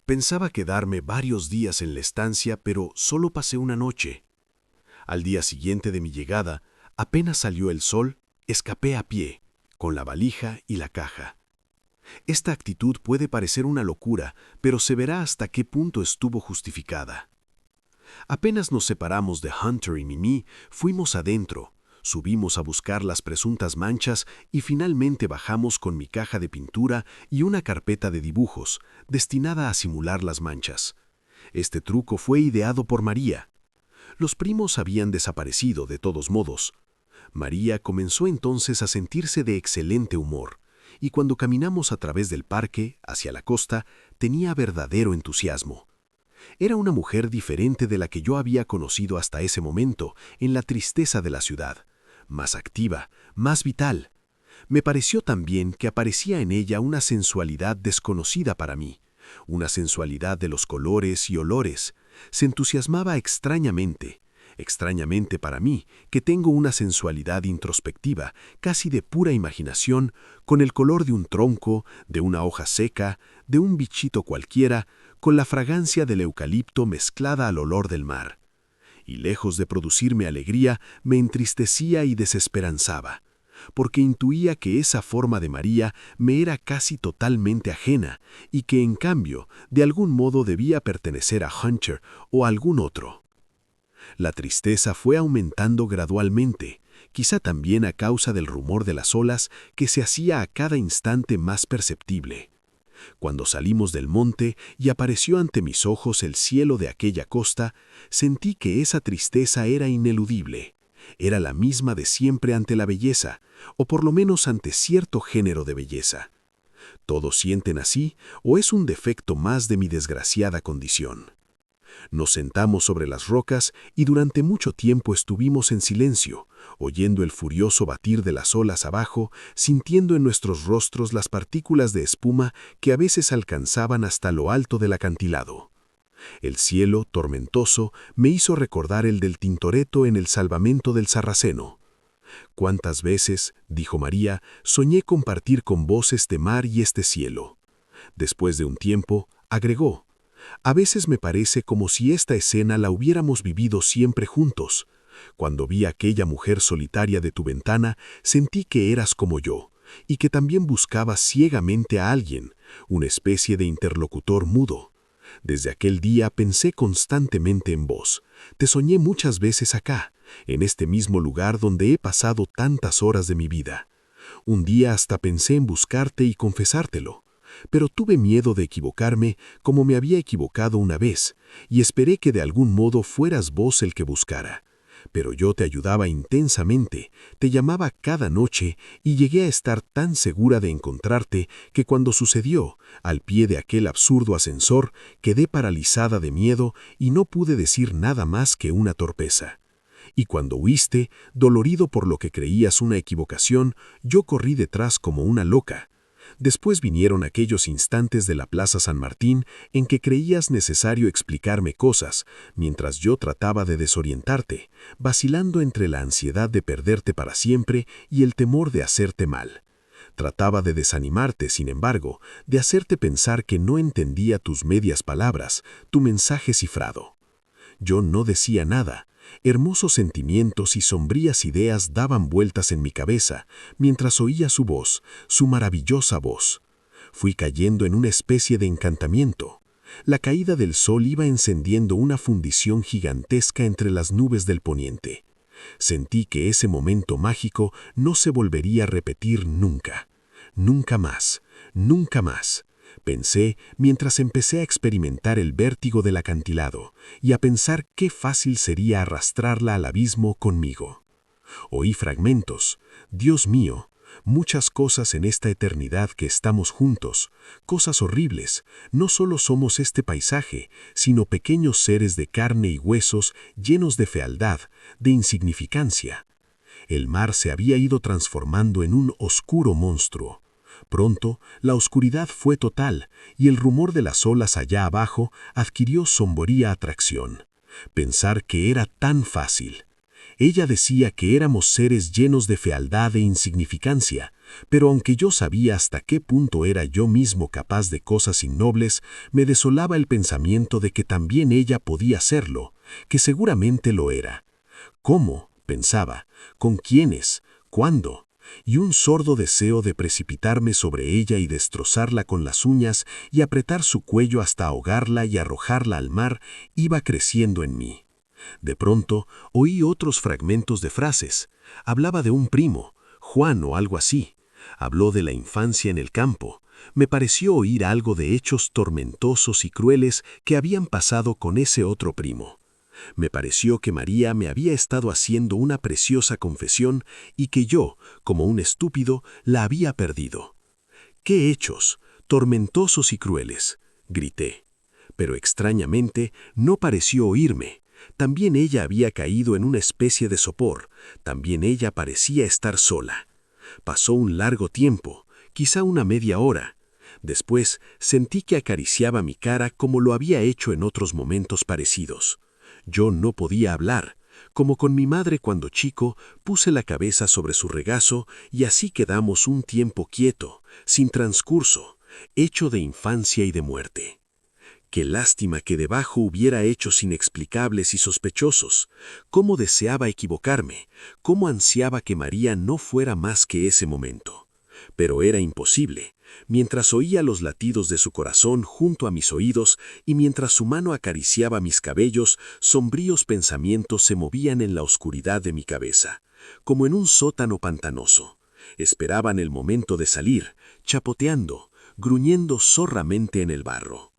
Pensaba quedarme varios días en la estancia, pero solo pasé una noche. Al día siguiente de mi llegada, apenas salió el sol, escapé a pie, con la valija y la caja. Esta actitud puede parecer una locura, pero se verá hasta qué punto estuvo justificada. Apenas nos separamos de Hunter y Mimi, fuimos adentro, subimos a buscar las presuntas manchas y finalmente bajamos con mi caja de pintura y una carpeta de dibujos, destinada a simular las manchas. Este truco fue ideado por María. Los primos habían desaparecido de todos modos. María comenzó entonces a sentirse de excelente humor, y cuando caminamos a través del parque, hacia la costa, tenía verdadero entusiasmo. Era una mujer diferente de la que yo había conocido hasta ese momento en la tristeza de la ciudad, más activa, más vital. Me pareció también que aparecía en ella una sensualidad desconocida para mí, una sensualidad de los colores y olores. Se entusiasmaba extrañamente para mí, que tengo una sensualidad introspectiva, casi de pura imaginación, con el color de un tronco, de una hoja seca, de un bichito cualquiera, con la fragancia del eucalipto mezclada al olor del mar. Y lejos de producirme alegría, me entristecía y desesperanzaba, porque intuía que esa forma de María me era casi totalmente ajena y que, en cambio, de algún modo debía pertenecer a Hunter o a algún otro. La tristeza fue aumentando gradualmente, quizá también a causa del rumor de las olas que se hacía a cada instante más perceptible. Cuando salimos del monte y apareció ante mis ojos el cielo de aquella costa, sentí que esa tristeza era ineludible. Era la misma de siempre ante la belleza, o por lo menos ante cierto género de belleza. ¿Todos sienten así, o es un defecto más de mi desgraciada condición? Nos sentamos sobre las rocas y durante mucho tiempo estuvimos en silencio, oyendo el furioso batir de las olas abajo, sintiendo en nuestros rostros las partículas de espuma que a veces alcanzaban hasta lo alto del acantilado. El cielo, tormentoso, me hizo recordar el del Tintoretto en el salvamento del Sarraceno. «¿Cuántas veces, dijo María, soñé compartir con vos este mar y este cielo?» Después de un tiempo, agregó: «A veces me parece como si esta escena la hubiéramos vivido siempre juntos. Cuando vi a aquella mujer solitaria de tu ventana, sentí que eras como yo, y que también buscabas ciegamente a alguien, una especie de interlocutor mudo. Desde aquel día pensé constantemente en vos. Te soñé muchas veces acá, en este mismo lugar donde he pasado tantas horas de mi vida. Un día hasta pensé en buscarte y confesártelo. Pero tuve miedo de equivocarme como me había equivocado una vez, y esperé que de algún modo fueras vos el que buscara. Pero yo te ayudaba intensamente, te llamaba cada noche y llegué a estar tan segura de encontrarte que cuando sucedió, al pie de aquel absurdo ascensor, quedé paralizada de miedo y no pude decir nada más que una torpeza. Y cuando huiste, dolorido por lo que creías una equivocación, yo corrí detrás como una loca. Después vinieron aquellos instantes de la Plaza San Martín en que creías necesario explicarme cosas, mientras yo trataba de desorientarte, vacilando entre la ansiedad de perderte para siempre y el temor de hacerte mal. Trataba de desanimarte, sin embargo, de hacerte pensar que no entendía tus medias palabras, tu mensaje cifrado. Yo no decía nada. Hermosos sentimientos y sombrías ideas daban vueltas en mi cabeza, mientras oía su voz, su maravillosa voz. Fui cayendo en una especie de encantamiento. La caída del sol iba encendiendo una fundición gigantesca entre las nubes del poniente. Sentí que ese momento mágico no se volvería a repetir nunca. Nunca más, nunca más. Pensé mientras empecé a experimentar el vértigo del acantilado y a pensar qué fácil sería arrastrarla al abismo conmigo. Oí fragmentos. Dios mío, muchas cosas en esta eternidad que estamos juntos, cosas horribles. No solo somos este paisaje, sino pequeños seres de carne y huesos llenos de fealdad, de insignificancia. El mar se había ido transformando en un oscuro monstruo. Pronto, la oscuridad fue total y el rumor de las olas allá abajo adquirió sombría atracción. Pensar que era tan fácil. Ella decía que éramos seres llenos de fealdad e insignificancia, Pero aunque yo sabía hasta qué punto era yo mismo capaz de cosas innobles, me desolaba el pensamiento de que también ella podía serlo, que seguramente lo era. ¿Cómo? Pensaba. ¿Con quiénes? ¿Cuándo? Y un sordo deseo de precipitarme sobre ella y destrozarla con las uñas y apretar su cuello hasta ahogarla y arrojarla al mar iba creciendo en mí. De pronto oí otros fragmentos de frases. Hablaba de un primo, Juan o algo así. Habló de la infancia en el campo. Me pareció oír algo de hechos tormentosos y crueles que habían pasado con ese otro primo. Me pareció que María me había estado haciendo una preciosa confesión y que yo, como un estúpido, la había perdido. «¿Qué hechos? Tormentosos y crueles», grité. Pero extrañamente no pareció oírme. También ella había caído en una especie de sopor. También ella parecía estar sola. Pasó un largo tiempo, quizá una media hora. Después sentí que acariciaba mi cara como lo había hecho en otros momentos parecidos. Yo no podía hablar. Como con mi madre cuando chico, puse la cabeza sobre su regazo y así quedamos un tiempo quieto, sin transcurso, hecho de infancia y de muerte. Qué lástima que debajo hubiera hechos inexplicables y sospechosos. Cómo deseaba equivocarme, cómo ansiaba que María no fuera más que ese momento. Pero era imposible. Mientras oía los latidos de su corazón junto a mis oídos y mientras su mano acariciaba mis cabellos, sombríos pensamientos se movían en la oscuridad de mi cabeza, como en un sótano pantanoso. Esperaban el momento de salir, chapoteando, gruñendo zorramente en el barro.